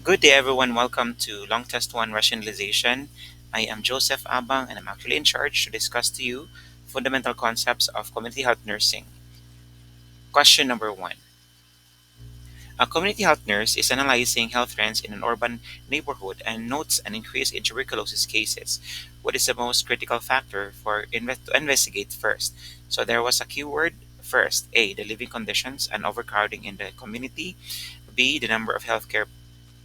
Good day, everyone. Welcome to Long Test 1 Rationalization. I am Joseph Abang, and I'm actually in charge to discuss to you fundamental concepts of community health nursing. Question number 1. A community health nurse is analyzing health trends in an urban neighborhood and notes an increase in tuberculosis cases. What is the most critical factor to investigate first? So there was a keyword first. A. The living conditions and overcrowding in the community. B. The number of healthcare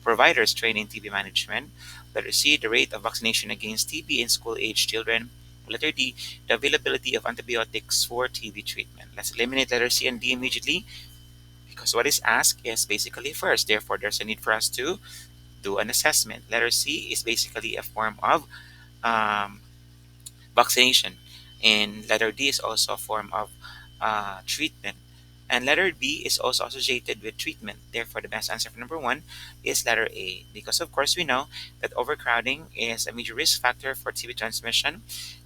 providers trained in TB management. Letter C, the rate of vaccination against TB in school-age children. Letter D, the availability of antibiotics for TB treatment. Let's eliminate letter C and D immediately because what is asked is basically first. Therefore, there's a need for us to do an assessment. Letter C is basically a form of um, vaccination, and letter D is also a form of treatment. And letter B is also associated with treatment. Therefore, the best answer for number 1 is letter A. Because, of course, we know that overcrowding is a major risk factor for TB transmission.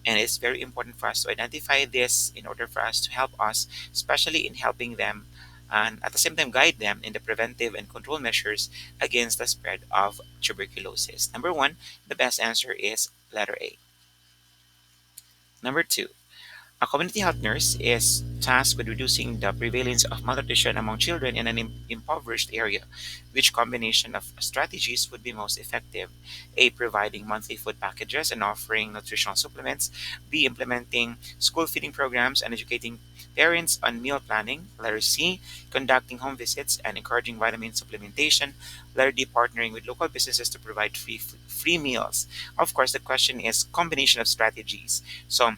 And it's very important for us to identify this in order for us to help us, especially in helping them and at the same time guide them in the preventive and control measures against the spread of tuberculosis. Number 1, the best answer is letter A. Number 2, a community health nurse is tasked with reducing the prevalence of malnutrition among children in an impoverished area. Which combination of strategies would be most effective? A. Providing monthly food packages and offering nutritional supplements. B. Implementing school feeding programs and educating parents on meal planning. Letter C. Conducting home visits and encouraging vitamin supplementation. Letter D. Partnering with local businesses to provide free meals. Of course, the question is combination of strategies. So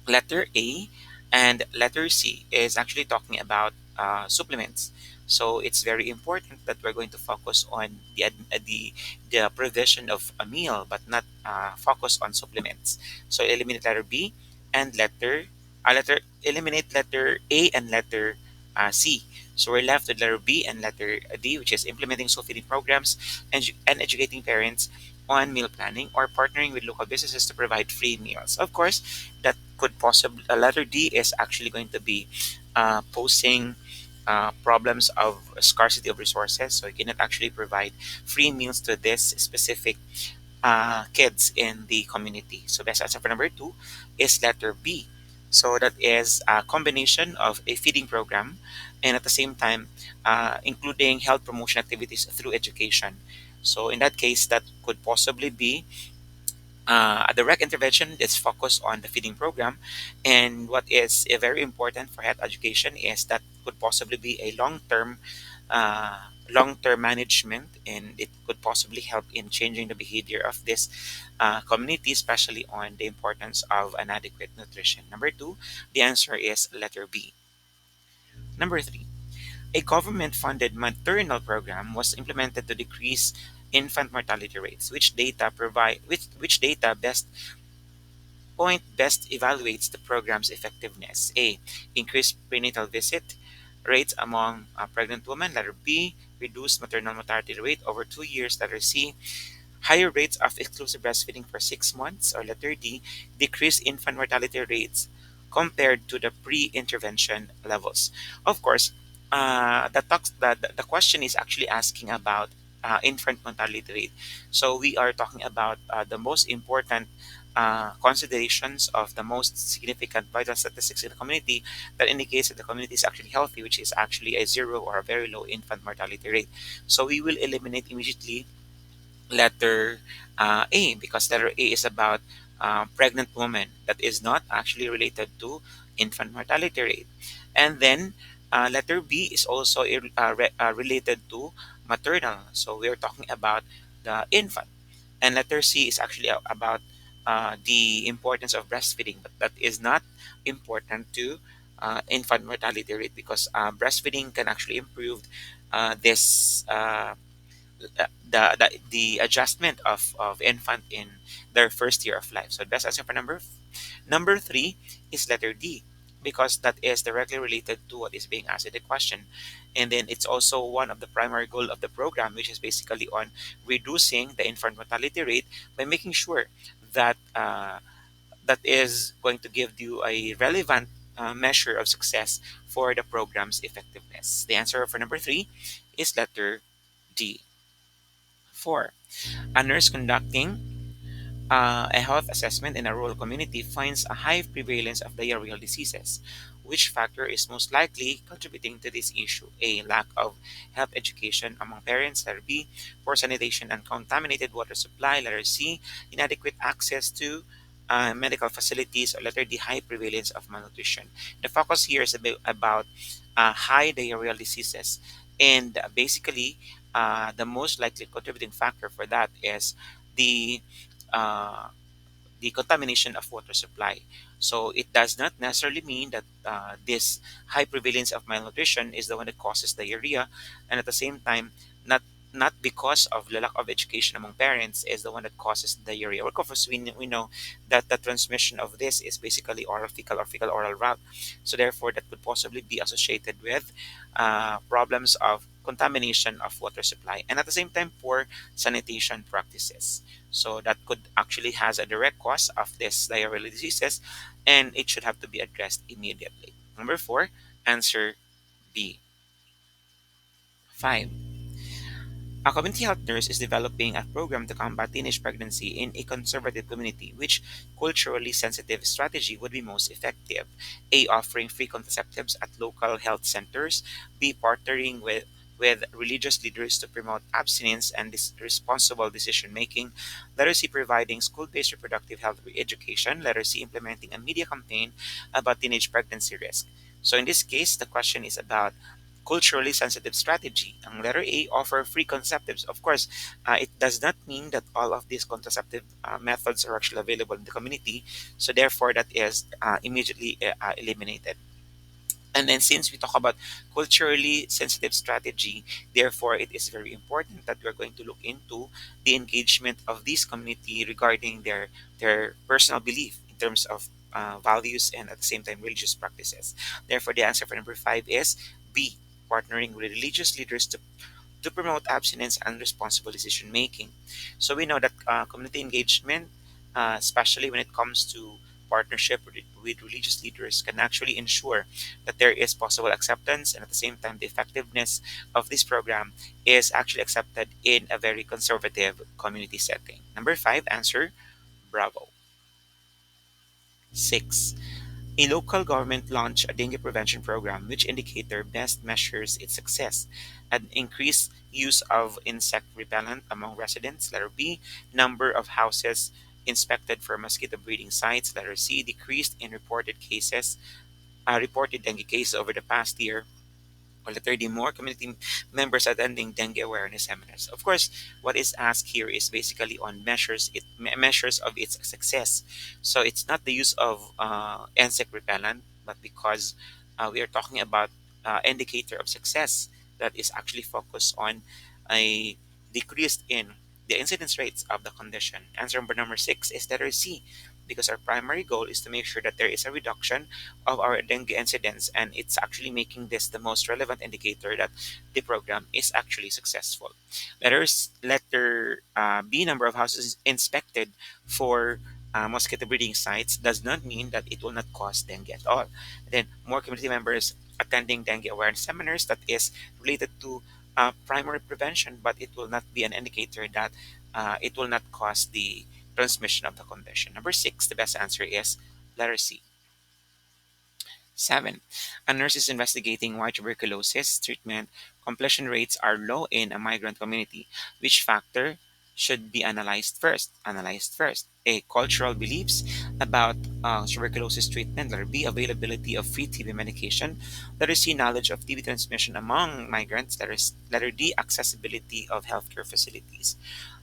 letter A and letter C is actually talking about supplements. So it's very important that we're going to focus on the provision of a meal, but not focus on supplements. So eliminate letter B and letter eliminate letter A and letter C. So we're left with letter B and letter D, which is implementing school feeding programs and educating parents on meal planning or partnering with local businesses to provide free meals. Of course, that could possibly letter D is actually going to be posing problems of scarcity of resources, so you cannot actually provide free meals to this specific kids in the community. So best answer for number 2 is letter B. So that is a combination of a feeding program and at the same time including health promotion activities through education. So in that case, that could possibly be a direct intervention that's focused on the feeding program. And what is very important for health education is that could possibly be a uh, long-term management, and it could possibly help in changing the behavior of this community, especially on the importance of an adequate nutrition. Number 2, the answer is letter B. Number 3, a government-funded maternal program was implemented to decrease infant mortality rates. Which data best evaluates the program's effectiveness? A. Increased prenatal visit rates among pregnant women. Letter B. Reduced maternal mortality rate over 2 years. Letter C. Higher rates of exclusive breastfeeding for 6 months. Or letter D. Decreased infant mortality rates compared to the pre-intervention levels. Of course, the question is actually asking about infant mortality rate. So we are talking about the most important considerations of the most significant vital statistics in the community that indicates that the community is actually healthy, which is actually a zero or a very low infant mortality rate. So we will eliminate immediately letter A because letter A is about pregnant women that is not actually related to infant mortality rate. And then letter B is also related to maternal. So we are talking about the infant. And letter C is actually about the importance of breastfeeding, but that is not important to infant mortality rate because breastfeeding can actually improve this the adjustment of infant in their first year of life. So the best answer for number 3 is letter D because that is directly related to what is being asked in the question. And then it's also one of the primary goal of the program, which is basically on reducing the infant mortality rate by making sure that that is going to give you a relevant measure of success for the program's effectiveness. The answer for number 3 is letter D. 4. A nurse conducting a health assessment in a rural community finds a high prevalence of diarrheal diseases. Which factor is most likely contributing to this issue? A. Lack of health education among parents. Letter B. Poor sanitation and contaminated water supply. Letter C. Inadequate access to medical facilities. Or letter D. High prevalence of malnutrition. The focus here is about high diarrheal diseases. And basically, the most likely contributing factor for that is the uh, the contamination of water supply. So it does not necessarily mean that this high prevalence of malnutrition is the one that causes diarrhea, and at the same time, not not because of the lack of education among parents is the one that causes diarrhea. Of course, we know that the transmission of this is basically oral fecal or fecal oral route. So therefore, that could possibly be associated with problems of contamination of water supply, and at the same time, poor sanitation practices. So that could actually has a direct cause of this diarrheal diseases, and it should have to be addressed immediately. Number 4, answer B. 5. A community health nurse is developing a program to combat teenage pregnancy in a conservative community. Which culturally sensitive strategy would be most effective? A. Offering free contraceptives at local health centers. B. Partnering with religious leaders to promote abstinence and responsible decision making. Letter C. Providing school based reproductive health education. Letter C. Implementing a media campaign about teenage pregnancy risk. So in this case, the question is about culturally sensitive strategy. Ang letter A, offer free contraceptives. Of course, it does not mean that all of these contraceptive methods are actually available in the community. So therefore, that is immediately eliminated. And then since we talk about culturally sensitive strategy, therefore it is very important that we're going to look into the engagement of this community regarding their personal belief in terms of values and at the same time religious practices. Therefore, the answer for number 5 is B, partnering with religious leaders to promote abstinence and responsible decision making. So we know that community engagement, especially when it comes to partnership with religious leaders, can actually ensure that there is possible acceptance and at the same time the effectiveness of this program is actually accepted in a very conservative community setting. Number 5, answer bravo. 6. A local government launched a dengue prevention program. Which indicator best measures its success? An increased use of insect repellent among residents. Letter B. Number of houses inspected for mosquito breeding sites. Letter C. Decreased in reported dengue cases over the past year. Or the 30 more community members attending dengue awareness seminars. Of course, what is asked here is basically on measures of its success. So it's not the use of insect repellent, but because we are talking about indicator of success that is actually focused on a decrease in the incidence rates of the condition. Answer number 6 is letter C, because our primary goal is to make sure that there is a reduction of our dengue incidence, and it's actually making this the most relevant indicator that the program is actually successful. Letter B, number of houses inspected for mosquito breeding sites does not mean that it will not cause dengue at all. Then more community members attending dengue awareness seminars, that is related to primary prevention, but it will not be an indicator that it will not cause the transmission of the condition. Number 6, the best answer is letter C. 7. A nurse is investigating why tuberculosis treatment completion rates are low in a migrant community. Which factor should be analyzed first? Analyzed first. A. Cultural beliefs about tuberculosis treatment. Letter B. Availability of free TB medication. Letter C. Knowledge of TB transmission among migrants. Letter D. Accessibility of healthcare facilities.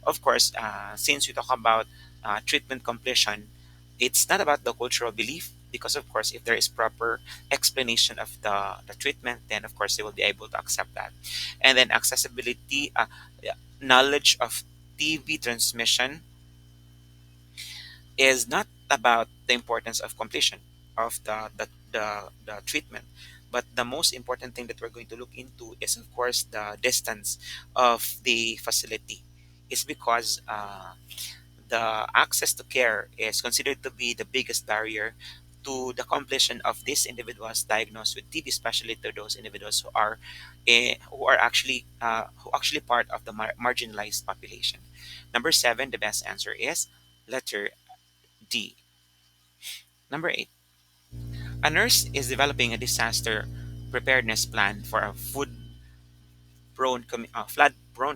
Of course, since we talk about treatment completion, it's not about the cultural belief, because of course if there is proper explanation of the treatment, then of course they will be able to accept that. And then accessibility, yeah, knowledge of TB transmission is not about the importance of completion of the treatment, but the most important thing that we're going to look into is of course the distance of the facility. It's because the access to care is considered to be the biggest barrier to the completion of these individuals diagnosed with TB, especially to those individuals who actually part of the marginalized population. Number seven, the best answer is letter D. Number eight, a nurse is developing a disaster preparedness plan for a flood-prone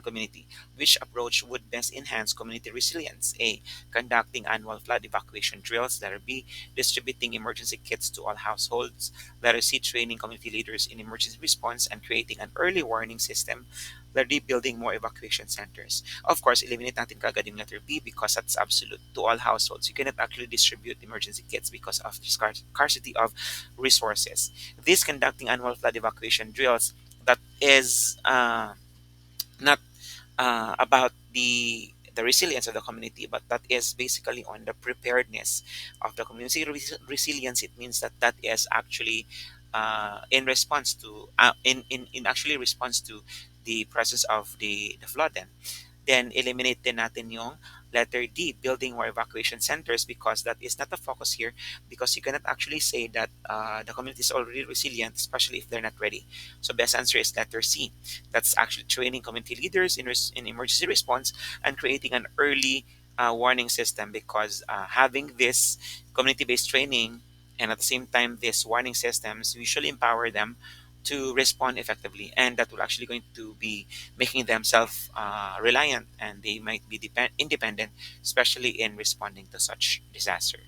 community. Which approach would best enhance community resilience? A. Conducting annual flood evacuation drills. Letter B. Distributing emergency kits to all households. Letter C. Training community leaders in emergency response and creating an early warning system. Letter D. Building more evacuation centers. Of course, eliminate natin kagad yung letter B because that's absolute to all households. You cannot actually distribute emergency kits because of the scarcity of resources. This conducting annual flood evacuation drills, that is not about the resilience of the community, but that is basically on the preparedness of the community. Resilience, it means that that is actually in response to in actually response to the presence of the flood. Then eliminate din natin yung letter D, building more evacuation centers, because that is not the focus here, because you cannot actually say that the community is already resilient, especially if they're not ready. So best answer is letter C. That's actually training community leaders in emergency response and creating an early warning system, because having this community-based training and at the same time these warning systems usually empower them to respond effectively, and that will actually going to be making them self reliant, and they might be independent, especially in responding to such disaster.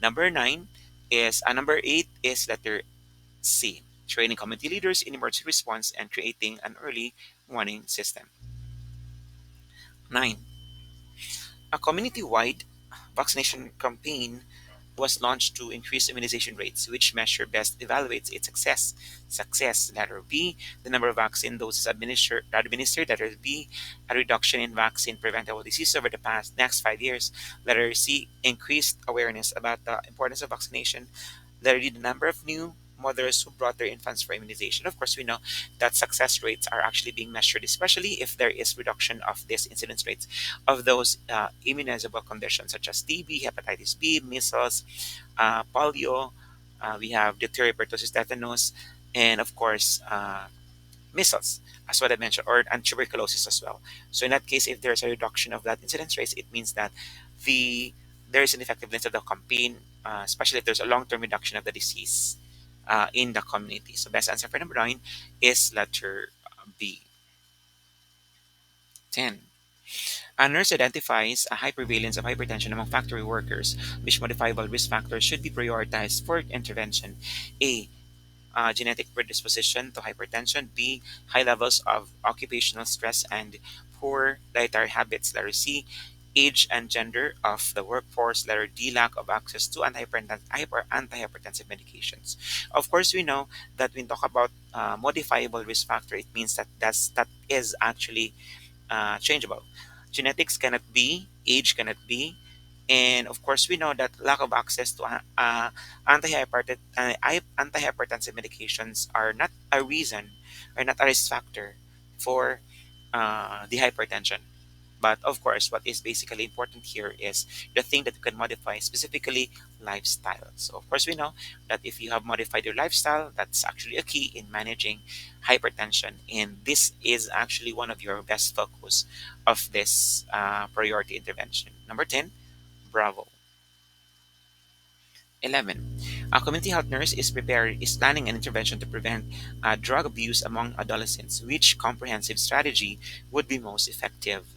Number 8 is letter C, training community leaders in emergency response and creating an early warning system. 9, a community-wide vaccination campaign was launched to increase immunization rates. Which measure best evaluates its success? Success, letter B, the number of vaccine doses administered. Letter B, a reduction in vaccine preventable disease over the past next 5 years. Letter C, increased awareness about the importance of vaccination. Letter D, the number of new mothers who brought their infants for immunization. Of course, we know that success rates are actually being measured, especially if there is reduction of these incidence rates of those immunizable conditions such as TB, hepatitis B, measles, polio. We have diphtheria, pertussis, tetanus, and of course, measles, as what I mentioned, or and tuberculosis as well. So in that case, if there's a reduction of that incidence rate, it means that the there is an effectiveness of the campaign, especially if there's a long-term reduction of the disease in the community. So best answer for number 9 is letter B. 10. A nurse identifies a high prevalence of hypertension among factory workers. Which modifiable risk factors should be prioritized for intervention? A. Genetic predisposition to hypertension. B. High levels of occupational stress and poor dietary habits. Letter C. Age and gender of the workforce. Letter D. Lack of access to antihypertensive medications. Of course, we know that when we talk about modifiable risk factor, it means that that is actually changeable. Genetics cannot be, age cannot be, and of course, we know that lack of access to antihypertensive medications are not a reason or not a risk factor for the hypertension. But of course, what is basically important here is the thing that you can modify, specifically lifestyle. So, of course, we know that if you have modified your lifestyle, that's actually a key in managing hypertension. And this is actually one of your best focus of this priority intervention. Number 10, Bravo. 11. A community health nurse is planning an intervention to prevent drug abuse among adolescents. Which comprehensive strategy would be most effective?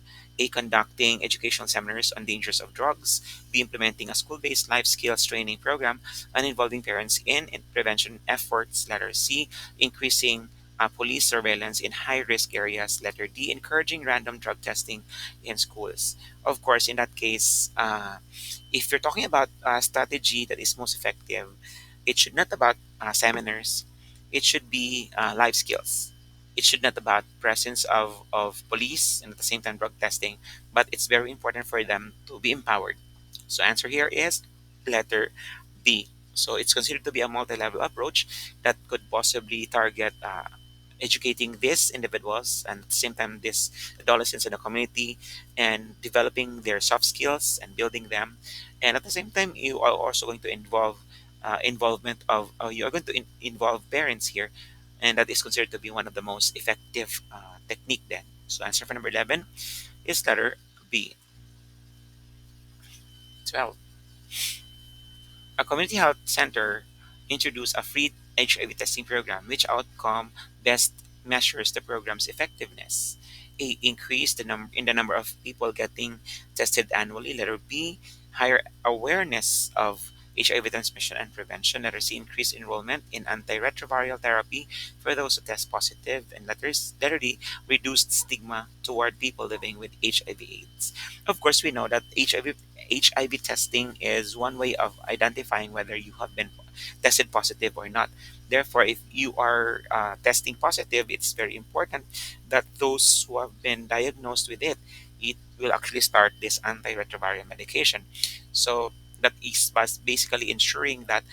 A. Conducting educational seminars on dangers of drugs. B. Implementing a school-based life skills training program and involving parents in prevention efforts. Letter C. Increasing police surveillance in high-risk areas. Letter D. Encouraging random drug testing in schools. Of course, in that case, if you're talking about a strategy that is most effective, it should not about seminars. It should be life skills. It should not about presence of police and at the same time drug testing, but it's very important for them to be empowered. So answer here is letter B. So it's considered to be a multi-level approach that could possibly target educating these individuals and at the same time these adolescents in the community and developing their soft skills and building them, and at the same time you are also going to involve involvement of you are going to involve parents here, and that is considered to be one of the most effective technique then. So answer for number 11 is letter B. 12. A community health center introduced a free HIV testing program. Which outcome best measures the program's effectiveness? A. Increase in the number of people getting tested annually. Letter B. Higher awareness of HIV transmission and prevention. Letter C. Increase enrollment in antiretroviral therapy for those who test positive. And letter D. Reduced stigma toward people living with HIV/AIDS. Of course, we know that HIV testing is one way of identifying whether you have been tested positive or not. Therefore, if you are testing positive, it's very important that those who have been diagnosed with it will actually start this antiretroviral medication. So that is basically ensuring that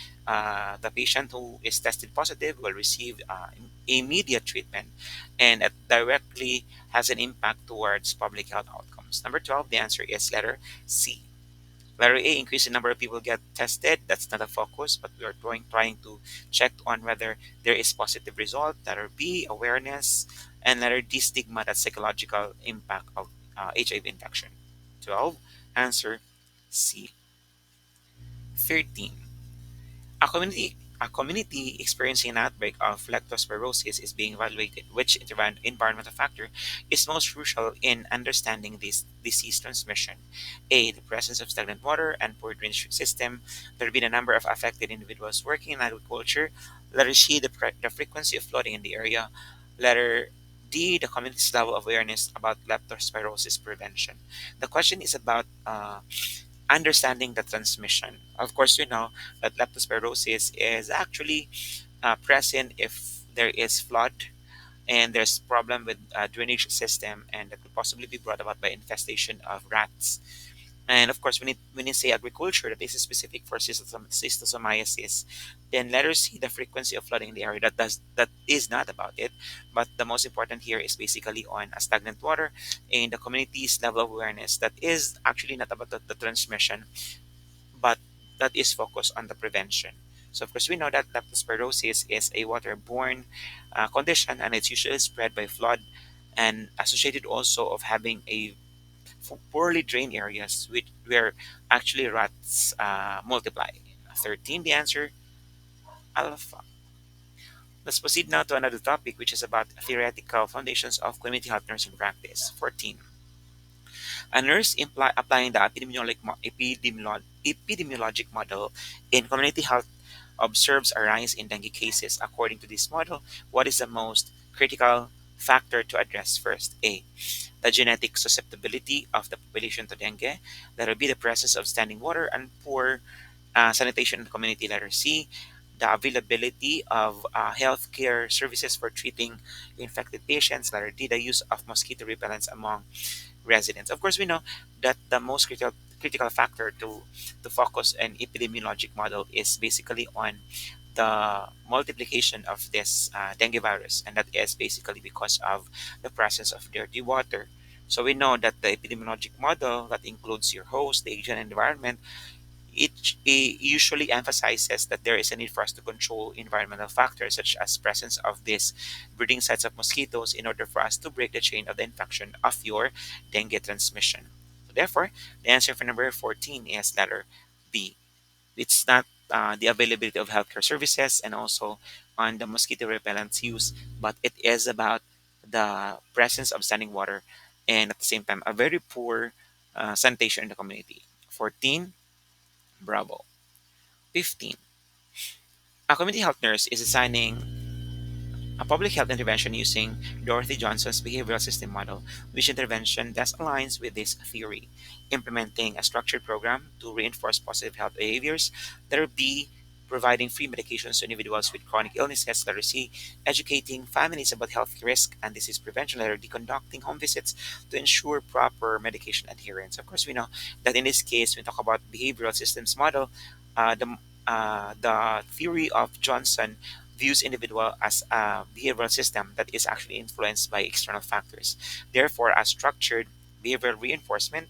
the patient who is tested positive will receive immediate treatment, and it directly has an impact towards public health outcomes. Number 12, the answer is letter C. Letter A, increase the number of people get tested. That's not a focus, but we are trying to check on whether there is positive result. Letter B, awareness. And letter D, stigma, that's psychological impact of HIV infection. 12, answer C. 13. A community experiencing an outbreak of leptospirosis is being evaluated. Which environmental factor is most crucial in understanding this disease transmission? A. The presence of stagnant water and poor drainage system. There will be the number of affected individuals working in agriculture. Letter C. The frequency of flooding in the area. Letter D. The community's level of awareness about leptospirosis prevention. The question is about understanding the transmission. Of course, we know that leptospirosis is actually present if there is flood and there's problem with drainage system, and that could possibly be brought about by infestation of rats. And of course, when you say agriculture, that is specific for schistosomiasis, then let us see the frequency of flooding in the area. That is not about it, but the most important here is basically on a stagnant water and the community's level of awareness. That is actually not about the transmission, but that is focused on the prevention. So of course, we know that leptospirosis is a waterborne condition, and it's usually spread by flood and associated also of having a poorly drained areas where actually rats multiply. 13, the answer, alpha. Let's proceed now to another topic, which is about theoretical foundations of community health nursing practice. 14. A nurse applying the epidemiologic model in community health observes a rise in dengue cases. According to this model, what is the most critical factor to address first? A. The genetic susceptibility of the population to dengue. Letter B, the presence of standing water and poor sanitation in the community. Letter C, the availability of healthcare services for treating infected patients. Letter D, the use of mosquito repellents among residents. Of course, we know that the most critical factor to focus an epidemiologic model is basically on the multiplication of this dengue virus, and that is basically because of the presence of dirty water. So we know that the epidemiologic model that includes your host, the agent, and environment, it usually emphasizes that there is a need for us to control environmental factors such as presence of these breeding sites of mosquitoes in order for us to break the chain of the infection of your dengue transmission. So therefore, the answer for number 14 is letter B. It's not the availability of healthcare services and also on the mosquito repellents use, but it is about the presence of standing water and at the same time a very poor sanitation in the community. 14, bravo. 15. A community health nurse is designing a public health intervention using Dorothy Johnson's behavioral system model, which intervention best aligns with this theory, implementing a structured program to reinforce positive health behaviors. Letter B, providing free medications to individuals with chronic illnesses. Letter C, educating families about health risk and disease prevention. Letter D, conducting home visits to ensure proper medication adherence. Of course, we know that in this case, when we talk about behavioral systems model, the theory of Johnson views individual as a behavioral system that is actually influenced by external factors. Therefore, a structured behavioral reinforcement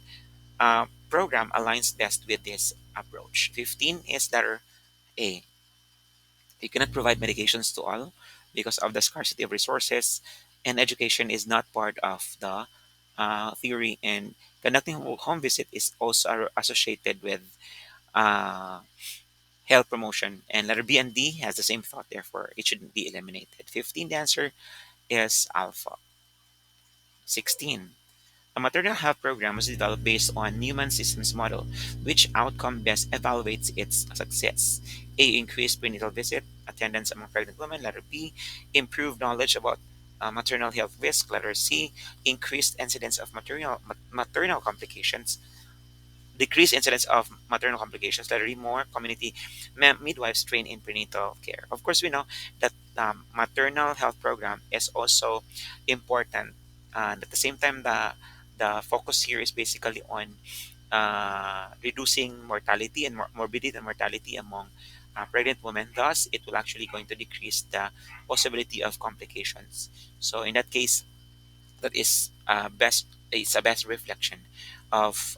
program aligns best with this approach. 15 is letter A. You cannot provide medications to all because of the scarcity of resources, and education is not part of the theory. And conducting home visit is also associated with uh, health promotion. And letter B and D has the same thought, therefore it should be eliminated. 15, the answer is alpha. 16. A maternal health program was developed based on Newman Systems model, which outcome best evaluates its success. A. Increased prenatal visit attendance among pregnant women. Letter B. Improved knowledge about maternal health risk. Letter C. Increased incidence of maternal complications. Decreased incidence of maternal complications. Letter E. More community midwives trained in prenatal care. Of course, we know that maternal health program is also important. And at the same time, the focus here is basically on reducing mortality and morbidity and mortality among pregnant women. Thus, it will actually going to decrease the possibility of complications. So in that case, that is best. It's a best reflection of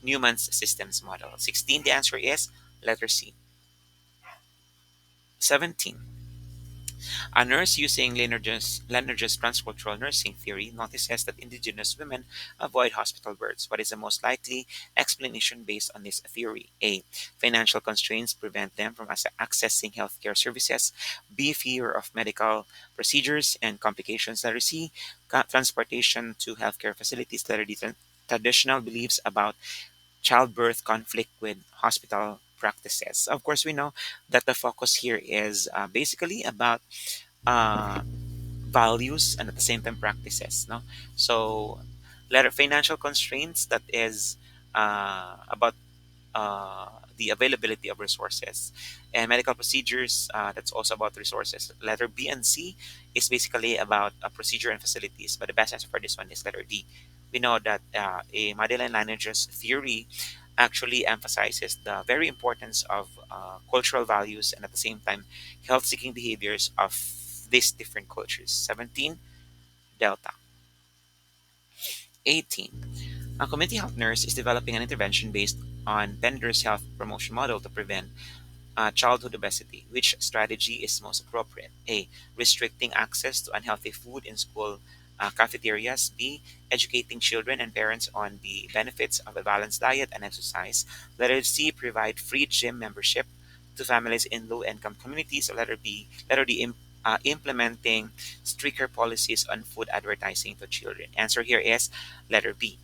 Newman's systems model. 16, the answer is letter C. 17. A nurse using Lenerge's transcultural nursing theory notices that indigenous women avoid hospital births. What is the most likely explanation based on this theory? A. Financial constraints prevent them from accessing healthcare services. B. Fear of medical procedures and complications. Letter C. Transportation to healthcare facilities. Letter D. Traditional beliefs about childbirth conflict with hospital practices. Of course, we know that the focus here is basically about uh, values and at the same time practices. No, so letter financial constraints, that is about the availability of resources, and medical procedures, that's also about resources. Letter B and C is basically about procedure and facilities, but the best answer for this one is letter D. We know that a Madeline Lineage's theory actually emphasizes the very importance of cultural values and at the same time health-seeking behaviors of these different cultures. 17, Delta. 18. A community health nurse is developing an intervention based on Bender's health promotion model to prevent childhood obesity. Which strategy is most appropriate? A. Restricting access to unhealthy food in school cafeterias. B. Educating children and parents on the benefits of a balanced diet and exercise. Letter C. Provide free gym membership to families in low-income communities. Or letter D. Implementing stricter policies on food advertising to children. Answer here is letter B,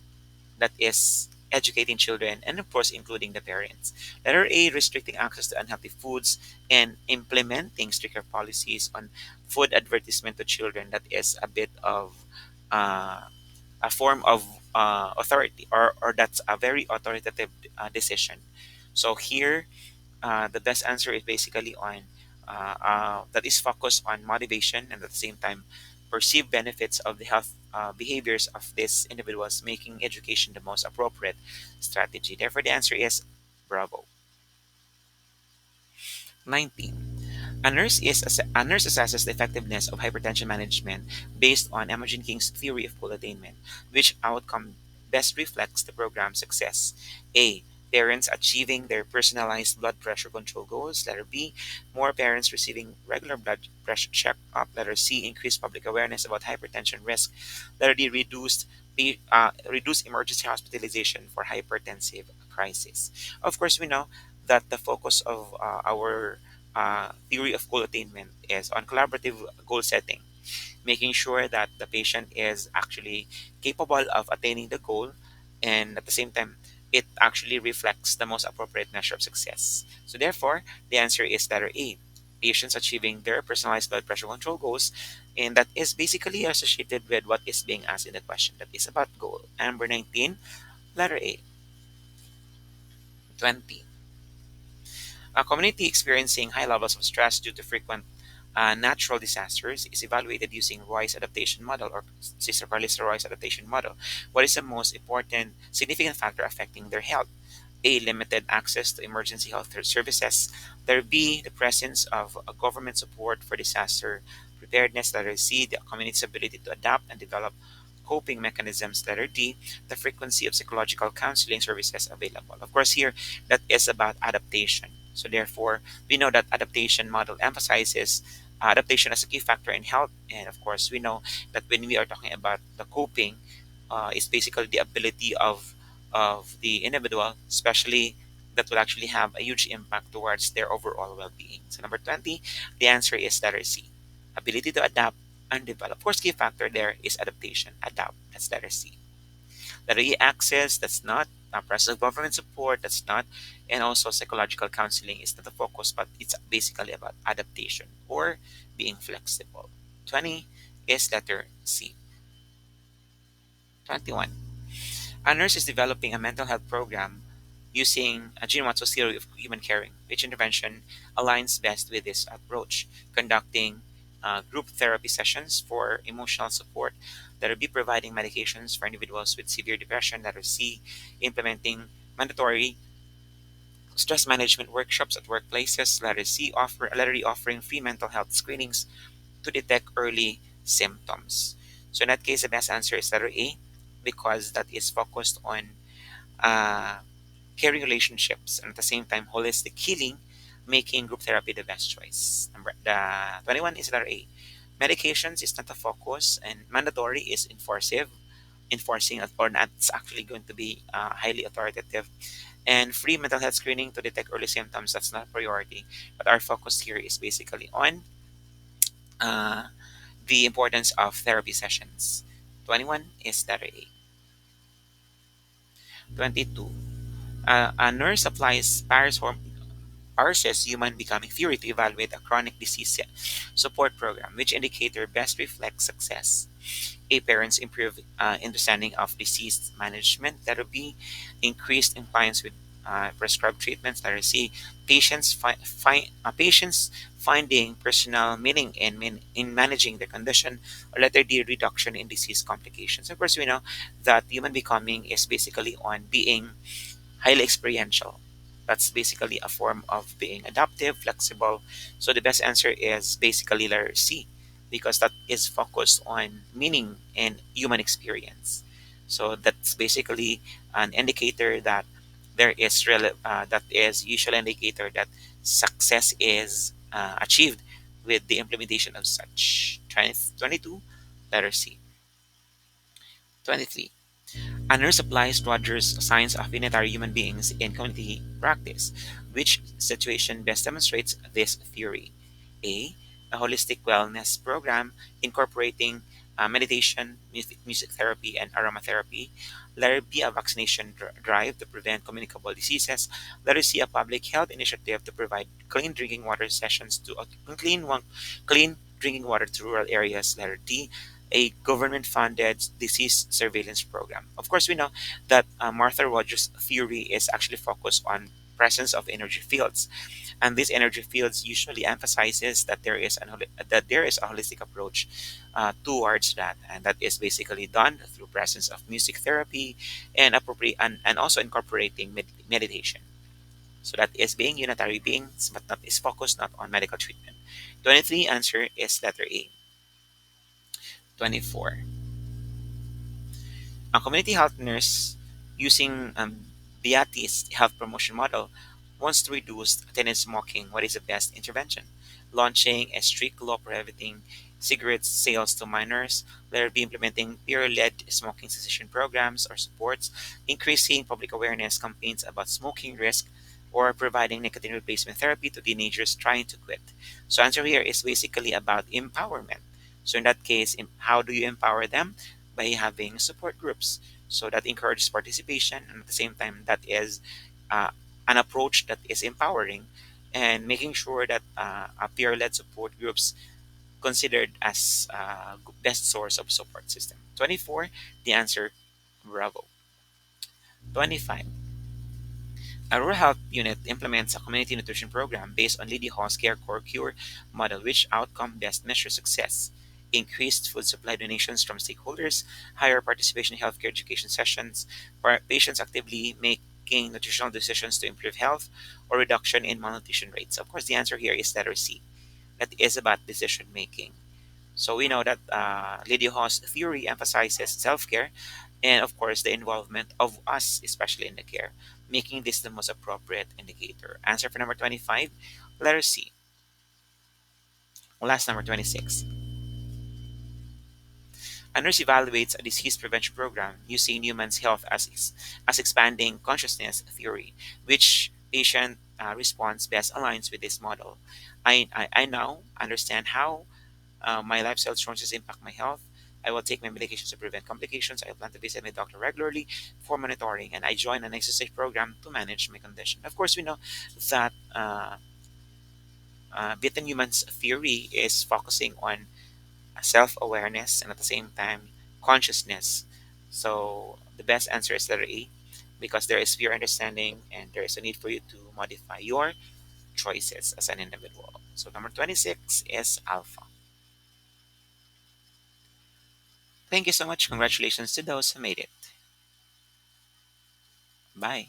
that is educating children and of course including the parents. Letter A, restricting access to unhealthy foods and implementing stricter policies on food advertisement to children. That is a bit of uh, a form of authority, or that's a very authoritative decision. So here the best answer is basically on that is focused on motivation and at the same time perceived benefits of the health behaviors of these individuals, making education the most appropriate strategy. Therefore, the answer is bravo. 19. A nurse assesses the effectiveness of hypertension management based on Imogen King's theory of goal attainment. Which outcome best reflects the program's success? A. Parents achieving their personalized blood pressure control goals. Letter B. More parents receiving regular blood pressure checkup. Letter C. Increased public awareness about hypertension risk. Letter D. Reduced emergency hospitalization for hypertensive crisis. Of course, we know that the focus of our theory of goal attainment is on collaborative goal setting, making sure that the patient is actually capable of attaining the goal, and at the same time, it actually reflects the most appropriate measure of success. So, therefore, the answer is letter A, patients achieving their personalized blood pressure control goals, and that is basically associated with what is being asked in the question, that is about goal. Number 19, letter A. 20. A community experiencing high levels of stress due to frequent natural disasters is evaluated using Roy's adaptation model or Cesar Carlos Roy's adaptation model. What is the most important significant factor affecting their health? A. Limited access to emergency health services. Letter B. The presence of government support for disaster preparedness. Letter C. The community's ability to adapt and develop coping mechanisms. Letter D. The frequency of psychological counseling services available. Of course, here that is about adaptation. So therefore, we know that adaptation model emphasizes adaptation as a key factor in health. And of course, we know that when we are talking about the coping, it's basically the ability of the individual, especially that will actually have a huge impact towards their overall well-being. So number 20, the answer is letter C. Ability to adapt and develop. Of course, key factor there is adaptation. Adapt. That's letter C. Letter E, access. That's not. Presence of government support. That's not. And also psychological counseling is not the focus, but it's basically about adaptation or being flexible. 20 is letter C. 21. A nurse is developing a mental health program using a Ginomatsu's theory of human caring, which intervention aligns best with this approach, conducting group therapy sessions for emotional support that will be providing medications for individuals with severe depression, that are C, implementing mandatory stress management workshops at workplaces, letter E, offering free mental health screenings to detect early symptoms. So in that case, the best answer is letter A, because that is focused on uh, caring relationships and at the same time holistic healing, making group therapy the best choice. The 21 is letter A. Medications is not a focus, and mandatory is enforcing or not. It's actually going to be highly authoritative. And free mental health screening to detect early symptoms, that's not a priority. But our focus here is basically on uh, the importance of therapy sessions. 21 is letter A. 22. A nurse applies parses human becoming theory to evaluate a chronic disease support program, which indicator best reflects success. A, parents improve understanding of disease management. Letter B, increased compliance with prescribed treatments. Letter C, patients finding personal meaning in managing their condition. Or letter D, reduction in disease complications. Of course, we know that human becoming is basically on being highly experiential. That's basically a form of being adaptive, flexible. So the best answer is basically letter C, because that is focused on meaning and human experience. So that's basically an indicator that that is usual indicator that success is achieved with the implementation of such. 22, letter C. 23. A nurse applies Rogers' science of unitary human beings in community practice. Which situation best demonstrates this theory? A. A holistic wellness program incorporating meditation, music therapy, and aromatherapy. Letter B. A vaccination drive to prevent communicable diseases. Letter C. A public health initiative to provide clean drinking water sessions to clean drinking water to rural areas. Letter D, a government-funded disease surveillance program. Of course, we know that Martha Rogers' theory is actually focused on presence of energy fields, and these energy fields usually emphasizes that there is a holistic approach towards that, and that is basically done through presence of music therapy and appropriate and also incorporating meditation. So that is being unitary beings, but not is focused not on medical treatment. 23 answer is letter A. 24. A community health nurse using Beatty's health promotion model wants to reduce attendant smoking. What is the best intervention? Launching a strict law prohibiting cigarette sales to minors, let be implementing peer-led smoking cessation programs or supports, increasing public awareness campaigns about smoking risk, or providing nicotine replacement therapy to teenagers trying to quit. So answer here is basically about empowerment. So in that case, how do you empower them? By having support groups. So that encourages participation, and at the same time, that is uh, an approach that is empowering and making sure that a peer-led support groups considered as best source of support system. 24, the answer, bravo. 25. A rural health unit implements a community nutrition program based on Lady Hall's Care Core Cure model, which outcome best measure success. Increased food supply donations from stakeholders, higher participation in healthcare education sessions, patients actively making nutritional decisions to improve health, or reduction in malnutrition rates. Of course, the answer here is letter C. That is about decision making. So we know that Lady Hall's theory emphasizes self care and of course the involvement of us, especially in the care, making this the most appropriate indicator. Answer for number 25, letter C. Last, number 26. A nurse evaluates a disease prevention program using human health as expanding consciousness theory. Which patient response best aligns with this model? I now understand how my lifestyle choices impact my health. I will take my medications to prevent complications. I plan to visit my doctor regularly for monitoring, and I join an exercise program to manage my condition. Of course, we know that Within humans theory is focusing on self-awareness and at the same time consciousness. So the best answer is letter A, because there is fear understanding and there is a need for you to modify your choices as an individual. So number 26 is alpha. Thank you so much. Congratulations to those who made it. Bye.